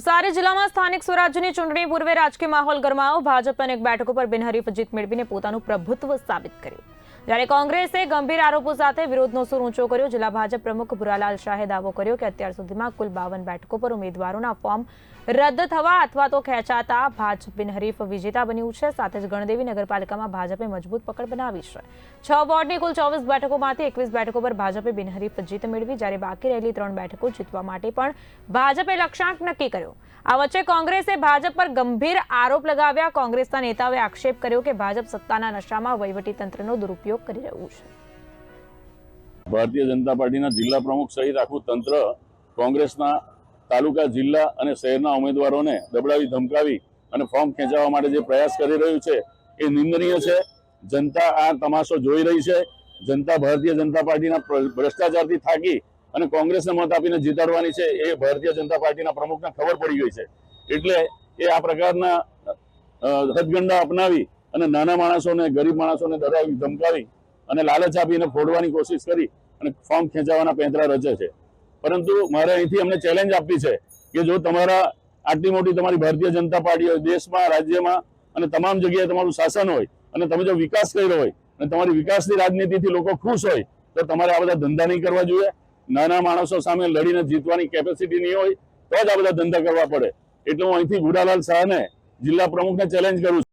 નવસારી જિલ્લામાં સ્થાનિક સ્વરાજ્યની ચૂંટણી પૂર્વે રાજકીય માહોલ ગરમાયો। ભાજપે અનેક બેઠકો પર બિનહરીફ જીત મેળવીને પોતાનું પ્રભુત્વ સાબિત કર્યું, જ્યારે કોંગ્રેસે ગંભીર આરોપો સાથે વિરોધનો સૂર ઊંચો કર્યો। જિલ્લા ભાજપ પ્રમુખ ભુરાલાલ શાહે દાવો કર્યો કે અત્યાર સુધીમાં કુલ 52 બેઠકો પર ઉમેદવારોના ફોર્મ રદ થવા અથવા તો ખેંચાતા ભાજપ બિનહરીફ વિજેતા બન્યું છે। સાથે જ ગણદેવી નગરપાલિકામાં ભાજપે મજબૂત પકડ બનાવી છે। 6 વોર્ડની કુલ 24 બેઠકોમાંથી 21 બેઠકો પર ભાજપે બિનહરીફ જીત મેળવી, જ્યારે બાકી રહેલી 3 બેઠકો જીતવા માટે પણ ભાજપે લક્ષ્યાંક નક્કી કર્યો। આ વચ્ચે કોંગ્રેસે ભાજપ પર ગંભીર આરોપ લગાવ્યા। કોંગ્રેસના નેતાઓએ આક્ષેપ કર્યો કે ભાજપ સત્તાના નશામાં વહીવટીતંત્રનો દુરુપયોગ કરી રહ્યું છે। ભારતીય જનતા પાર્ટીના જિલ્લા પ્રમુખ સહિત આખું તંત્ર કોંગ્રેસના તાલુકા, જિલ્લા અને શહેરના ઉમેદવારોને દબડાવી ધમકાવી અને ફોર્મ ખેંચાવવા માટે જે પ્રયાસ કરી રહ્યું છે એ નિંદનીય છે। જનતા આ તમાશો જોઈ રહી છે। જનતા ભારતીય જનતા પાર્ટીના ભ્રષ્ટાચારથી થાકી અને કોંગ્રેસને મત આપીને જીતાડવાની છે એ ભારતીય જનતા પાર્ટીના પ્રમુખને ખબર પડી ગઈ છે। એટલે એ આ પ્રકારના હથગંડા અપનાવી અને નાના માણસોને, ગરીબ માણસોને ડરાવી ધમકાવી અને લાલચ આપીને ફોડવાની કોશિશ કરી અને ફોર્મ ખેંચાવવાના પેંતરા રચે છે। પરંતુ મારે અહીંથી અમને ચેલેન્જ આપવી છે કે જો તમારા આટલી મોટી તમારી ભારતીય જનતા પાર્ટી હોય, દેશમાં, રાજ્યમાં અને તમામ જગ્યાએ તમારું શાસન હોય અને તમે જો વિકાસ કર્યો હોય અને તમારી વિકાસની રાજનીતિથી લોકો ખુશ હોય તો તમારે આ બધા ધંધા નહીં કરવા જોઈએ। નાના માણસો સામે લડીને જીતવાની કેપેસિટી નહીં હોય તો જ આ બધા ધંધા કરવા પડે। એટલે હું અહીંથી ભુરાલાલ શાહને, જિલ્લા પ્રમુખને ચેલેન્જ કરું છું।